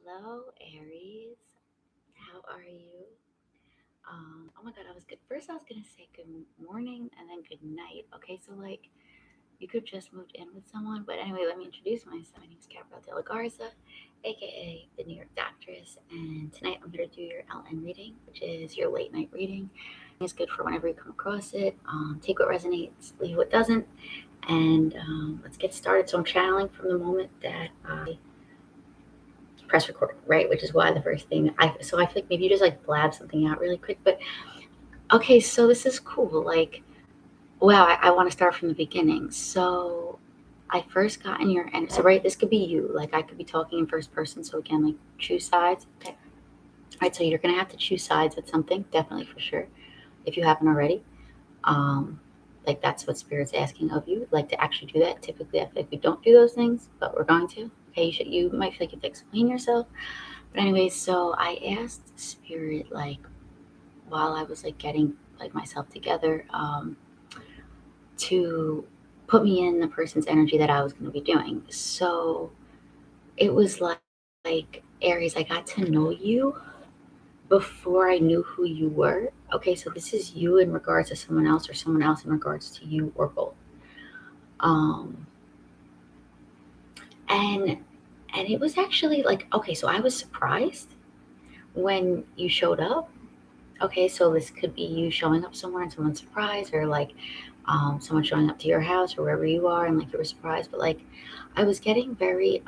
Hello, Aries. How are you? Oh my God, I was good. First, I was gonna say good morning and then good night. Okay, so like you could have just moved in with someone, but anyway, let me introduce myself. My name is Gabrielle De La Garza, aka the New York Doctress, and tonight I'm here to do your LN reading, which is your late night reading. It's good for whenever you come across it. Take what resonates, leave what doesn't, and let's get started. So I'm channeling from the moment that I press record, right? Which is why the first thing I feel like maybe you just like blab something out really quick. But okay, so this is cool. Like, wow, I want to start from the beginning. So I first got in your energy. So right, this could be you. Like I could be talking in first person. So again, like choose sides. Okay. All right, so you're gonna have to choose sides with something, definitely for sure, if you haven't already. Um, like that's what spirit's asking of you, like to actually do that. Typically, I feel like we don't do those things, but we're going to. Okay, you might feel like you have to explain yourself. But anyways, so I asked Spirit like while I was like getting like myself together to put me in the person's energy that I was going to be doing. So it was like Aries, I got to know you before I knew who you were. Okay, so this is you in regards to someone else, or someone else in regards to you, or both. Um, and and it was actually like okay, so I was surprised when you showed up. Okay, so this could be you showing up somewhere and someone's surprised, or like someone showing up to your house or wherever you are and like you were surprised. But like I was getting very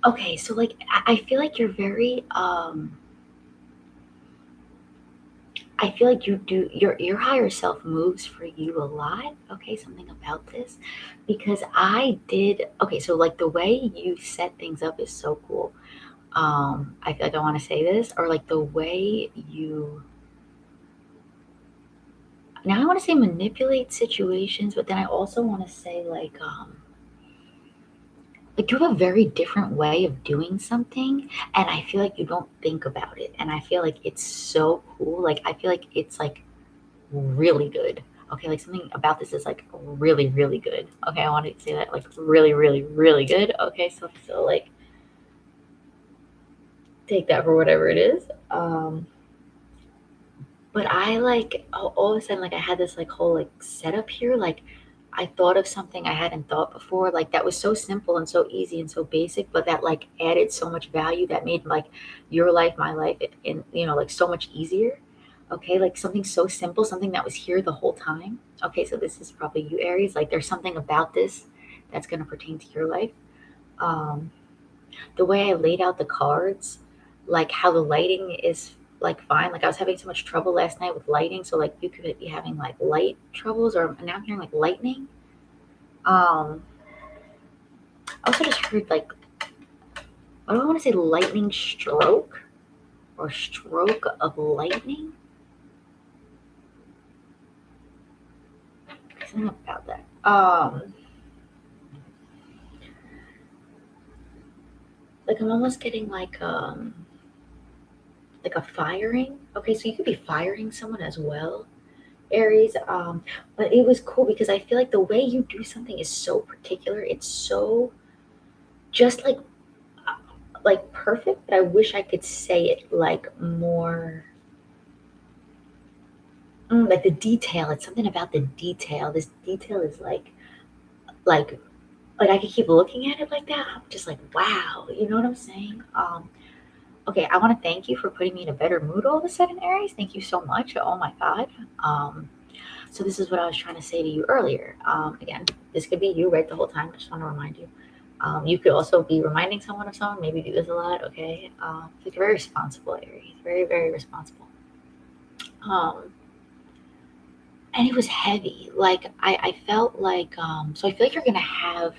okay, so like I feel like you're very I feel like you do your higher self moves for you a lot. Okay, something about this because I did okay, so like the way you set things up is so cool. I feel like I want to say this, or like the way you now I want to say manipulate situations, but then I also want to say like you have a very different way of doing something, and I feel like you don't think about it, and I feel like it's so cool. Like I feel like it's like really good. Okay, like something about this is like really really good. Okay, I want to say that like really really really good. Okay, so like take that for whatever it is. But I like all of a sudden like I had this like whole like setup here. Like I thought of something I hadn't thought before. Like that was so simple and so easy and so basic, but that like added so much value that made like your life, my life, and like so much easier. Okay, like something so simple, something that was here the whole time. Okay, so this is probably you, Aries. Like there's something about this that's gonna pertain to your life. Um, the way I laid out the cards, like how the lighting is like fine. Like I was having so much trouble last night with lighting, so like you could be having like light troubles, or now I'm hearing like lightning. I also just heard like I don't want to say lightning stroke or stroke of lightning. Something about that. Like I'm almost getting like a firing. Okay, so you could be firing someone as well, Aries. But it was cool because I feel like the way you do something is so particular. It's so just like perfect. But I wish I could say it like more. Like the detail. It's something about the detail. This detail is like like I could keep looking at it like that. I'm just like wow. You know what I'm saying? Okay, I want to thank you for putting me in a better mood all of a sudden, Aries. Thank you so much. Oh my God. So this is what I was trying to say to you earlier. Again, this could be you right the whole time. I just want to remind you. You could also be reminding someone of someone. Maybe do this a lot. Okay. Like very responsible, Aries. Very very responsible. Um, and it was heavy. Like I felt like so I feel like you're gonna have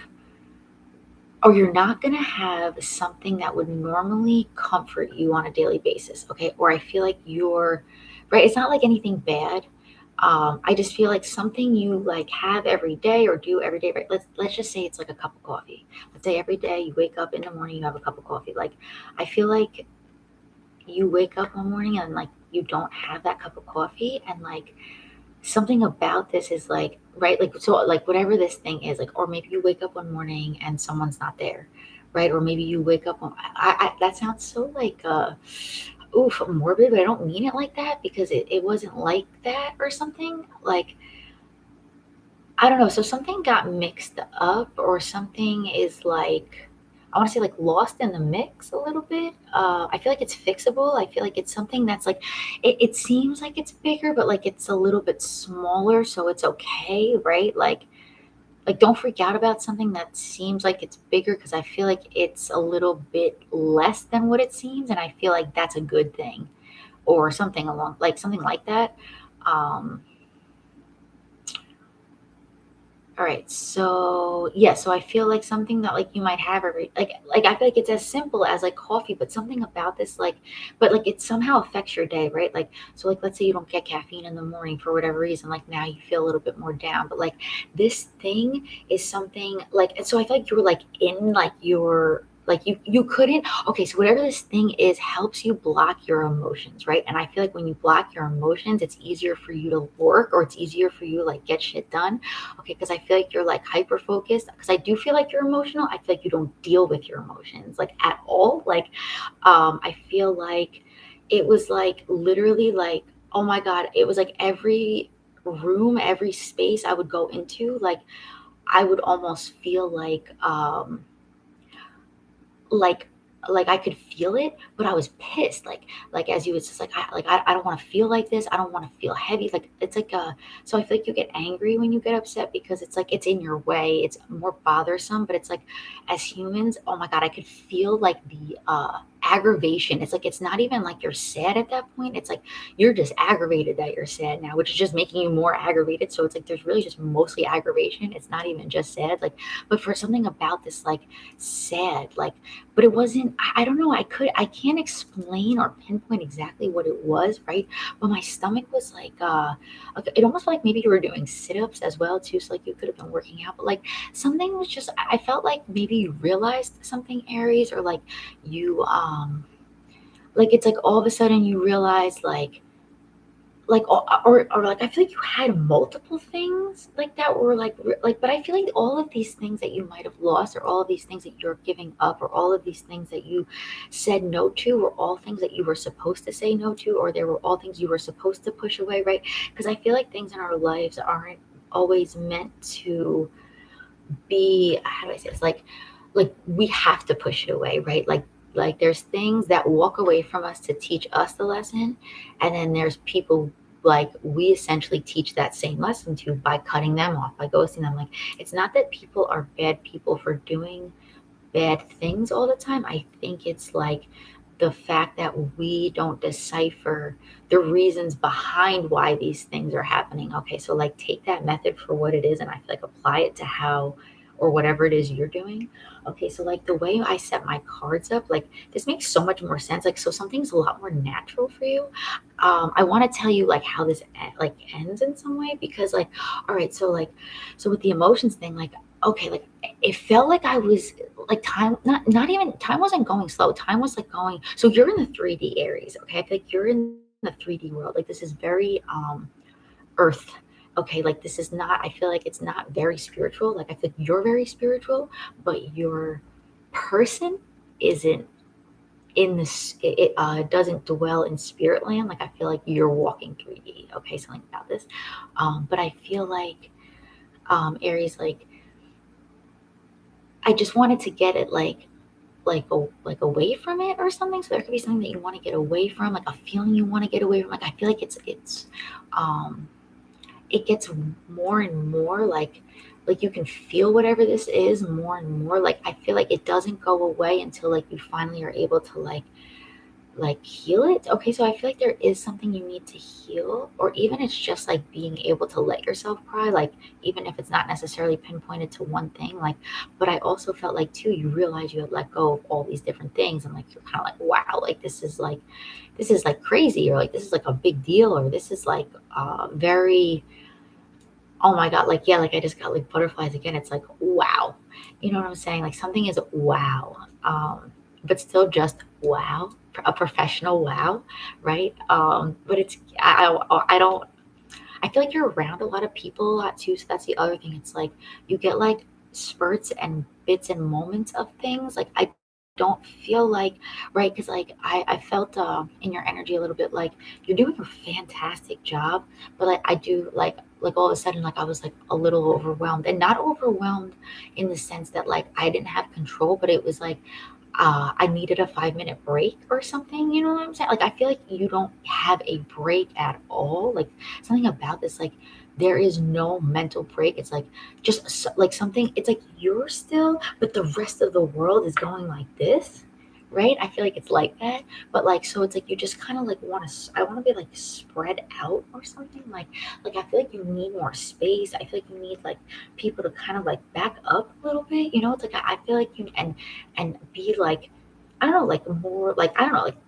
or you're not going to have something that would normally comfort you on a daily basis, okay? Or I feel like you're right. It's not like anything bad. I just feel like something you like have every day or do every day. Right? Let's just say it's like a cup of coffee. Let's say every day you wake up in the morning, you have a cup of coffee. Like I feel like you wake up one morning and like you don't have that cup of coffee, and like something about this is like, right, like, so like whatever this thing is, like, or maybe you wake up one morning and someone's not there, right? Or maybe you wake up that sounds so like oof, morbid, but I don't mean it like that, because it wasn't like that or something. Like, I don't know. So something got mixed up, or something is like, I want to say like lost in the mix a little bit. I feel like it's fixable. I feel like it's something that's like, it seems like it's bigger, but like it's a little bit smaller, so it's okay, right? Like don't freak out about something that seems like it's bigger, because I feel like it's a little bit less than what it seems, and I feel like that's a good thing, or something along like something like that. Um, All right, so yeah, so I feel like something that like you might have every like I feel like it's as simple as like coffee, but something about this like, but like it somehow affects your day, right? Like, so like let's say you don't get caffeine in the morning for whatever reason, like now you feel a little bit more down, but like this thing is something like, and so I feel like you were like in like your, like you couldn't, okay, so whatever this thing is helps you block your emotions, right? And I feel like when you block your emotions, it's easier for you to work, or it's easier for you to like get shit done. Okay, because I feel like you're like hyper focused, because I do feel like you're emotional. I feel like you don't deal with your emotions like at all. Like, I feel like it was like literally like, oh my God, it was like every room, every space I would go into, like I would almost feel like like I could feel it, but I was pissed. Like as you was just like, I don't want to feel like this. I don't want to feel heavy. Like it's like a, so I feel like you get angry when you get upset, because it's like it's in your way. It's more bothersome, but it's like as humans, oh my God, I could feel like the aggravation. It's like it's not even like you're sad at that point. It's like you're just aggravated that you're sad now, which is just making you more aggravated. So it's like there's really just mostly aggravation. It's not even just sad. Like, but for something about this like sad, like, but it wasn't, I don't know, I can't explain or pinpoint exactly what it was, right? But my stomach was like it almost felt like maybe you were doing sit-ups as well too, so like you could have been working out, but like something was just, I felt like maybe you realized something, Aries, or like you like it's like all of a sudden you realize like or like I feel like you had multiple things like that were like like, but I feel like all of these things that you might have lost, or all of these things that you're giving up, or all of these things that you said no to, were all things that you were supposed to say no to, or they were all things you were supposed to push away, right? Because I feel like things in our lives aren't always meant to be, how do I say this, like we have to push it away, right? Like there's things that walk away from us to teach us the lesson, and then there's people like we essentially teach that same lesson to by cutting them off, by ghosting them. Like, it's not that people are bad people for doing bad things all the time. I think it's like the fact that we don't decipher the reasons behind why these things are happening. Okay, so like take that method for what it is, and I feel like apply it to how or whatever it is you're doing. Okay, so like the way I set my cards up, like this makes so much more sense. Like, so something's a lot more natural for you. I want to tell you like how this like ends in some way, because like, all right, so like, so with the emotions thing, like, okay, like it felt like I was like time, not even time wasn't going slow. Time was like going. So you're in the 3D Aries, okay? I feel like you're in the 3D world. Like this is very earth. Okay, like this is not, I feel like it's not very spiritual. Like I feel like you're very spiritual, but your person isn't in this, it doesn't dwell in spirit land. Like I feel like you're walking 3D. Okay, something about this. But I feel like Aries, I just wanted to get it like away from it or something. So there could be something that you want to get away from, like a feeling you want to get away from. Like I feel like it's um it gets more and more like you can feel whatever this is more and more. Like I feel like it doesn't go away until like you finally are able to like heal it. Okay, so I feel like there is something you need to heal, or even it's just like being able to let yourself cry, like even if it's not necessarily pinpointed to one thing. Like, but I also felt like too, you realize you had let go of all these different things, and like you're kind of like, wow, like this is like crazy, or like this is like a big deal, or this is like very, oh my God, like yeah, like I just got like butterflies again. It's like wow, you know what I'm saying? Like something is wow, um, but still just wow, a professional wow, right? But it's I don't. I feel like you're around a lot of people a lot too. So that's the other thing. It's like you get like spurts and bits and moments of things. Like I don't feel like right because like I felt in your energy a little bit like you're doing a fantastic job, but like I do like all of a sudden like I was like a little overwhelmed and not overwhelmed in the sense that like I didn't have control, but it was like I needed a 5 minute break or something. You know what I'm saying? Like, I feel like you don't have a break at all. Like, something about this, like, there is no mental break. It's like just like something, it's like you're still, but the rest of the world is going like this. Right? I feel like it's like that. But like, so it's like you just kind of like want to, I want to be like spread out or something. Like I feel like you need more space. I feel like you need like people to kind of like back up a little bit. You know, it's like I feel like you, and be like I don't know, like more like I don't know, like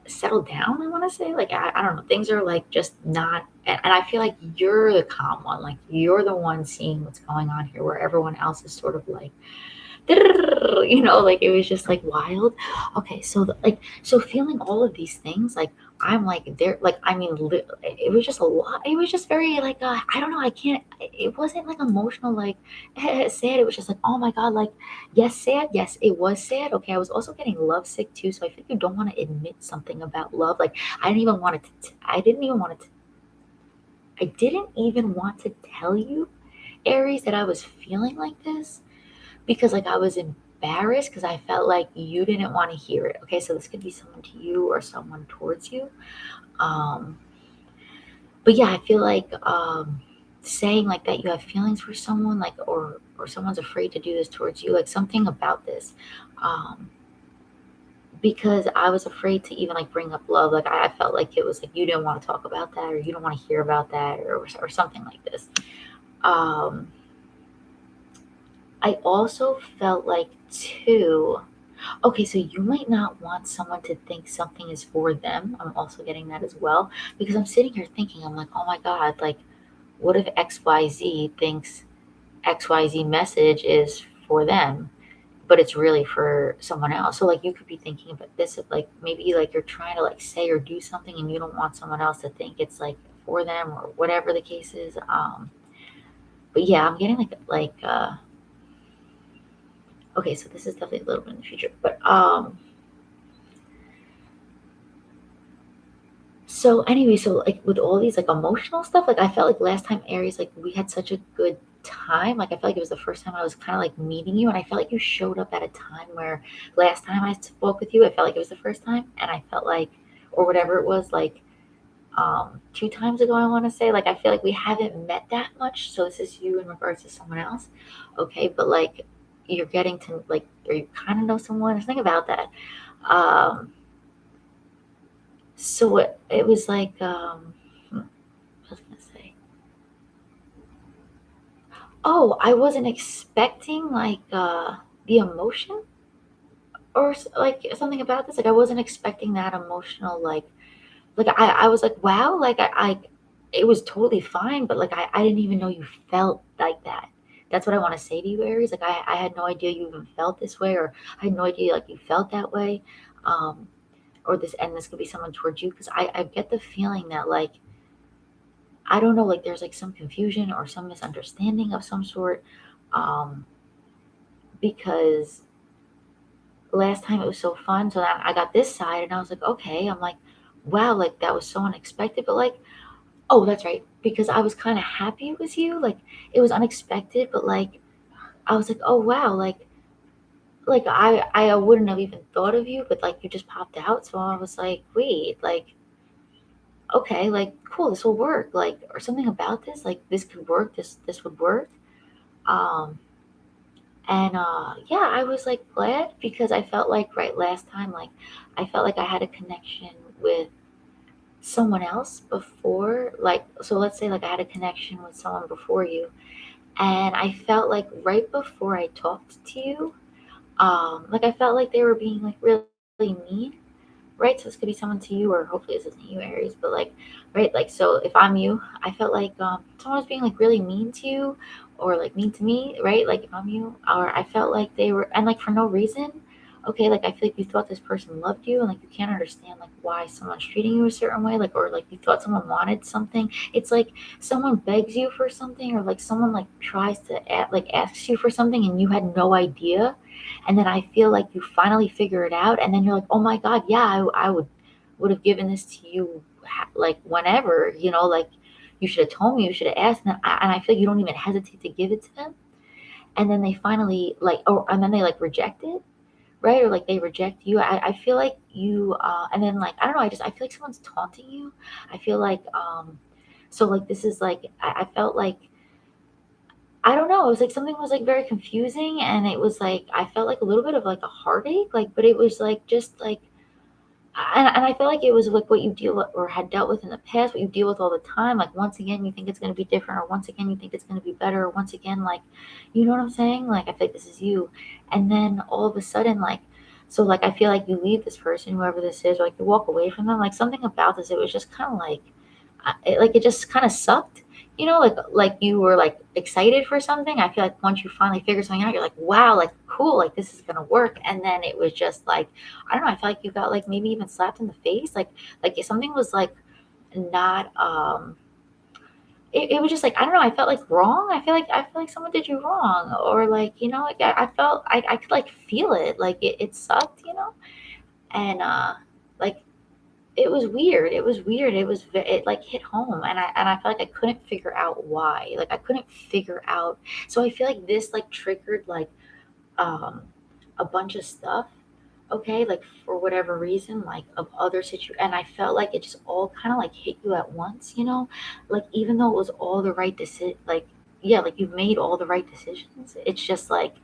settle down. I want to say like I don't know. Things are like just not, and I feel like you're the calm one. Like you're the one seeing what's going on here, where everyone else is sort of like like it was just like wild. Okay, so like so feeling all of these things, like I'm like there, like I mean, it was just a lot. It was just very like I don't know. I can't. It wasn't like emotional, like sad. It was just like oh my god, like yes, sad. Yes, it was sad. Okay, I was also getting lovesick too. So I think you don't want to admit something about love. Like I didn't even want to. I didn't even want to. I didn't even want to tell you, Aries, that I was feeling like this because like I was embarrassed because I felt like you didn't want to hear it. Okay, so this could be someone to you or someone towards you. Um, but yeah, I feel like saying like that you have feelings for someone, like or someone's afraid to do this towards you, like something about this. Um, because I was afraid to even like bring up love. Like I felt like it was like you didn't want to talk about that or you don't want to hear about that or something like this. Um, I also felt like too. Okay, so you might not want someone to think something is for them. I'm also getting that as well because I'm sitting here thinking, I'm like, oh my God, like, what if XYZ thinks XYZ message is for them, but it's really for someone else? So, like, you could be thinking about this, like, maybe like you're trying to like say or do something and you don't want someone else to think it's like for them or whatever the case is. But yeah, I'm getting okay, so this is definitely a little bit in the future, but so anyway, so like with all these like emotional stuff, like I felt like last time Aries, like we had such a good time. Like I felt like it was the first time I was kind of like meeting you, and I felt like you showed up at a time where last time I spoke with you, I felt like it was the first time, and I felt like, or whatever it was, like 2 times ago, I want to say, like I feel like we haven't met that much. So this is you in regards to someone else, okay? But like you're getting to like, or you kind of know someone. Think about that. Um, so it was like I was gonna say, oh, I wasn't expecting like the emotion or like something about this. Like I wasn't expecting that emotional. Like I was like, wow, like I it was totally fine, but like I didn't even know you felt like that. That's what I want to say to you, Aries. Like I had no idea you even felt this way, or I had no idea like you felt that way. Um, or this, and this could be someone towards you because I get the feeling that like I don't know, like there's like some confusion or some misunderstanding of some sort. Um, because last time it was so fun. So then I got this side and I was like, okay, I'm like, wow, like that was so unexpected. But like, oh, that's right. Because I was kind of happy it was you. Like it was unexpected, but like I was like, oh wow, like I wouldn't have even thought of you, but like you just popped out. So I was like, wait, like okay, like cool, this will work. Like or something about this, like this could work. This would work. Um, And yeah, I was like glad because I felt like right last time, like I felt like I had a connection with someone else before. Like, so let's say like I had a connection with someone before you, and I felt like right before I talked to you, like I felt like they were being like really mean, right? So this could be someone to you, or hopefully this isn't you, Aries, but like, right, like so if I'm you, I felt like someone was being like really mean to you, or like mean to me, right? Like if I'm you, or I felt like they were, and like for no reason. okay, like I feel like you thought this person loved you, and like you can't understand like why someone's treating you a certain way, like, or like you thought someone wanted something. It's like someone begs you for something, or like someone like tries to like asks you for something and you had no idea, and then I feel like you finally figure it out, and then you're like, oh my god, yeah, I would have given this to you, like whenever, like you should have told me, you should have asked, and I feel like you don't even hesitate to give it to them, and then they finally like, or and then they like reject it, right? Or like they reject you. I feel like you, and then like I don't know, I feel like someone's taunting you. I feel like so like this is like I felt like, I don't know, it was like something was like very confusing, and it was like I felt like a little bit of like a heartache, like, but it was like just like, and I feel like it was like what you deal with or had dealt with in the past, what you deal with all the time. Like once again, you think it's going to be different, or once again, you think it's going to be better, or once again, like, you know what I'm saying? Like I feel like this is you, and then all of a sudden, like, so like I feel like you leave this person, whoever this is, or like you walk away from them. Like something about this, it was just kind of like like it just kind of sucked, like you were like excited for something. I feel like once you finally figure something out, you're like, wow, like cool, like this is gonna work, and then it was just like, I don't know, I feel like you got like maybe even slapped in the face, like if something was like not it was just like, I don't know, I felt like wrong. I feel like someone did you wrong, or like, like I felt I could like feel it, like it sucked, and like it was weird. It was weird. It like hit home, and I felt like I couldn't figure out why. Like I couldn't figure out. So I feel like this like triggered like um a bunch of stuff. Okay, like for whatever reason, like of other and I felt like it just all kind of like hit you at once. Like even though it was all the right decision, like yeah, like you've made all the right decisions. It's just like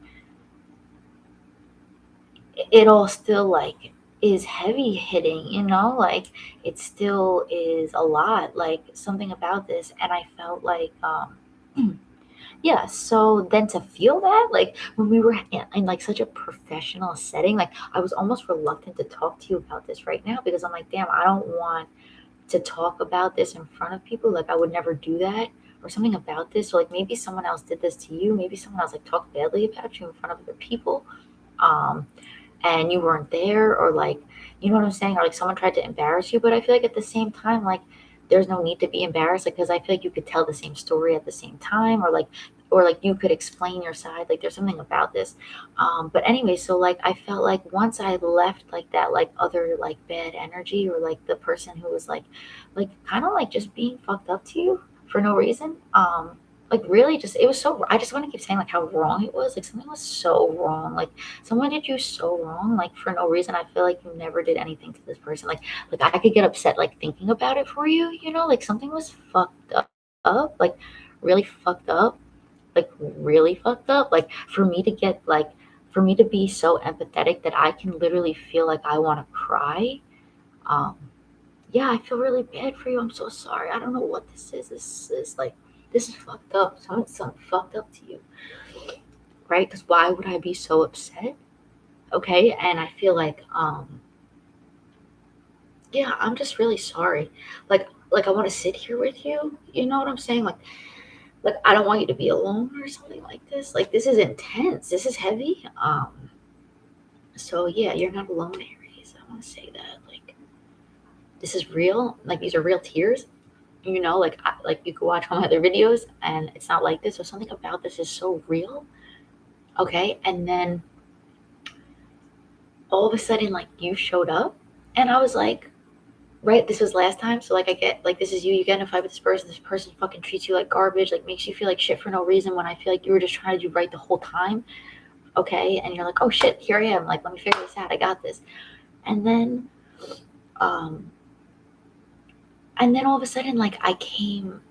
it all still like is heavy hitting, like it still is a lot, like something about this. And I felt like yeah, so then to feel that, like when we were in like such a professional setting, like I was almost reluctant to talk to you about this right now, because I'm like, damn, I don't want to talk about this in front of people. Like I would never do that, or something about this. So like maybe someone else did this to you, maybe someone else like talked badly about you in front of other people, um and you weren't there, or like, you know what I'm saying, or like someone tried to embarrass you. But I feel like at the same time, like there's no need to be embarrassed, like because I feel like you could tell the same story at the same time, or like you could explain your side. Like there's something about this. But anyway, so like I felt like once I left like that like other like bad energy, or like the person who was like kind of like just being fucked up to you for no reason, like really just, it was so, I just want to keep saying like how wrong it was. Like something was so wrong, like someone did you so wrong, like for no reason. I feel like you never did anything to this person. Like I could get upset like thinking about it for you, like something was fucked up, like really fucked up, like really fucked up. Like for me to get like, for me to be so empathetic that I can literally feel like I want to cry. um yeah, I feel really bad for you. I'm so sorry. I don't know what this is. This is like, this is fucked up. Something fucked up to you, right? Because why would I be so upset? Okay, and I feel like, yeah, I'm just really sorry. Like I want to sit here with you. You know what I'm saying? Like I don't want you to be alone or something like this. Like this is intense. This is heavy. So yeah, you're not alone, Aries. I want to say that. Like this is real. Like these are real tears. Like like you could watch all my other videos and it's not like this, or something about this is so real. Okay, and then all of a sudden like you showed up, and I was like, right, this was last time. So like I get like, this is you get in a fight with this person fucking treats you like garbage, like makes you feel like shit for no reason, when I feel like you were just trying to do right the whole time. Okay, and you're like, oh shit, here I am, like let me figure this out, I got this. And then um and then all of a sudden like I came,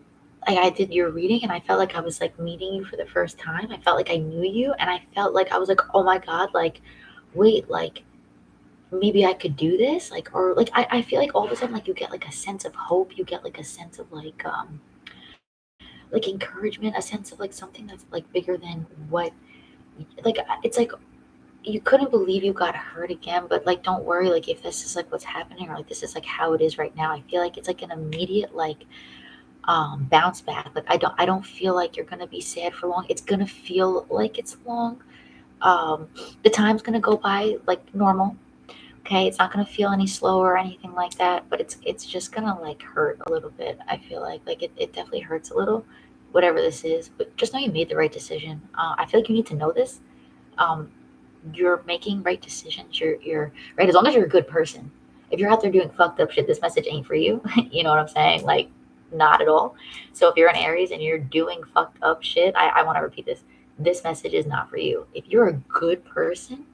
like I did your reading, and I felt like I was like meeting you for the first time. I felt like I knew you, and I felt like I was like, oh my god, like wait, like maybe I could do this, like, or like I feel like all of a sudden like you get like a sense of hope, you get like a sense of like encouragement, a sense of like something that's like bigger than what, like it's like you couldn't believe you got hurt again, but like don't worry, like if this is like what's happening, or like this is like how it is right now, I feel like it's like an immediate like bounce back. Like I don't feel like you're gonna be sad for long. It's gonna feel like it's long, The time's gonna go by like normal. Okay, it's not gonna feel any slower or anything like that, but it's just gonna like hurt a little bit. I feel like it definitely hurts a little, whatever this is. But just know you made the right decision. I feel like you need to know this. Um, you're making right decisions. You're right as long as you're a good person. If you're out there doing fucked up shit, this message ain't for you. You know what I'm saying? Like, not at all. So if you're an Aries and you're doing fucked up shit, I want to repeat this. This message is not for you. If you're a good person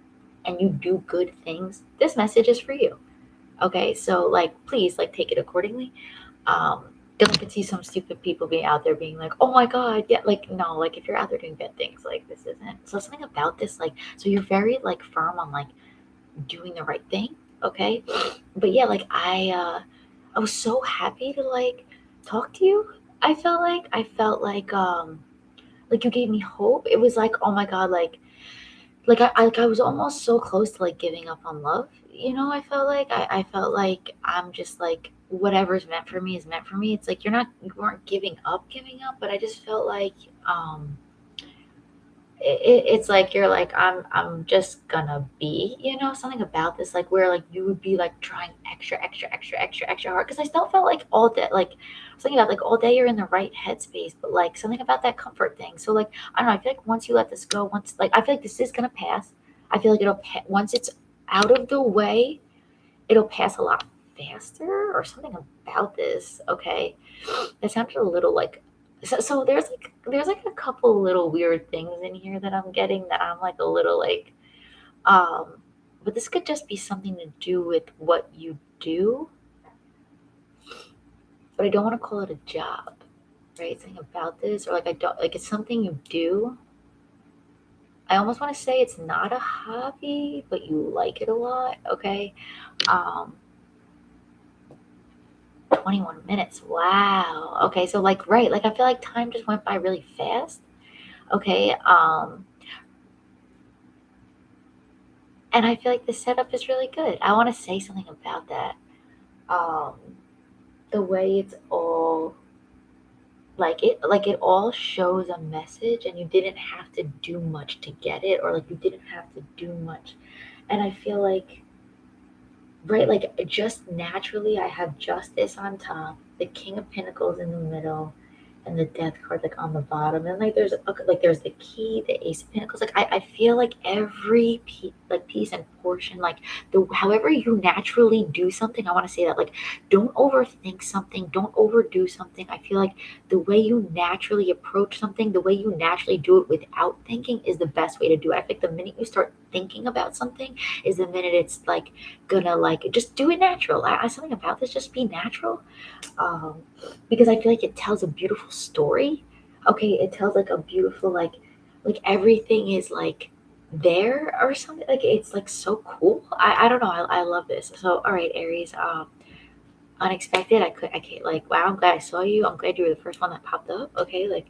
and you do good things, this message is for you. Okay, so like, please, like, take it accordingly. Um, don't look and see some stupid people being out there being like, oh my god, yeah, like no, like if you're out there doing bad things, like this isn't. So something about this, like, so you're very like firm on like doing the right thing, okay? But yeah, like I was so happy to like talk to you. I felt like you gave me hope. It was like, oh my god, like I was almost so close to like giving up on love. You know, I felt like I'm just like whatever's meant for me is meant for me. It's like you weren't giving up, but I just felt like um it's like you're like I'm just gonna be, you know, something about this like where like you would be like trying extra hard because I still felt like all day like something about like all day you're in the right headspace, but like something about that comfort thing. So like I don't know, I feel like once you let this go, once like I feel like this is gonna pass. I feel like once it's out of the way, it'll pass a lot faster or something about this. Okay, that sounded a little like so there's like a couple little weird things in here that I'm getting that I'm like a little like um but this could just be something to do with what you do, but I don't want to call it a job, right? Something about this or like I don't like it's something you do. I almost want to say it's not a hobby, but you like it a lot, okay? Um 21 minutes. Wow. Okay, so like right, like I feel like time just went by really fast. Okay. And I feel like the setup is really good. I want to say something about that. Um, the way it's all like it all shows a message, and you didn't have to do much to get it, or like you didn't have to do much. And I feel like right, like just naturally, I have Justice on top, the King of Pentacles in the middle, and the Death card like on the bottom, and like there's the Key, the Ace of Pentacles. Like I feel like every piece and portion, like the however you naturally do something. I want to say that like don't overthink something, don't overdo something. I feel like the way you naturally approach something, the way you naturally do it without thinking, is the best way to do it. I think the minute you start thinking about something is the minute it's like gonna like just do it natural. Something about this, just be natural. um because I feel like it tells a beautiful story. Okay, it tells like a beautiful like everything is like there or something. Like it's like so cool. I don't know. I love this. So all right, Aries. Unexpected. I can't like wow. I'm glad I saw you. I'm glad you were the first one that popped up. Okay, like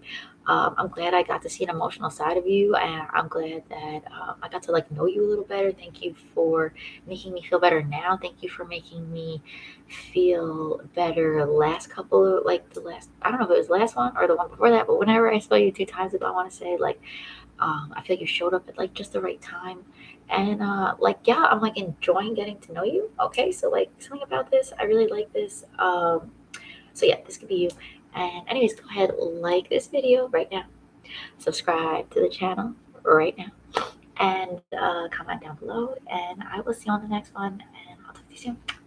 I'm glad I got to see an emotional side of you, and I'm glad that I got to like know you a little better. Thank you for making me feel better now. Thank you for making me feel better last couple of like the last I don't know if it was the last one or the one before that, but whenever I saw you 2 times ago, I want to say like I feel like you showed up at like just the right time. And like yeah, I'm like enjoying getting to know you. Okay, so like something about this, I really like this. So yeah, this could be you. And anyways, go ahead, like this video right now, subscribe to the channel right now, and comment down below. And I will see you on the next one. And I'll talk to you soon.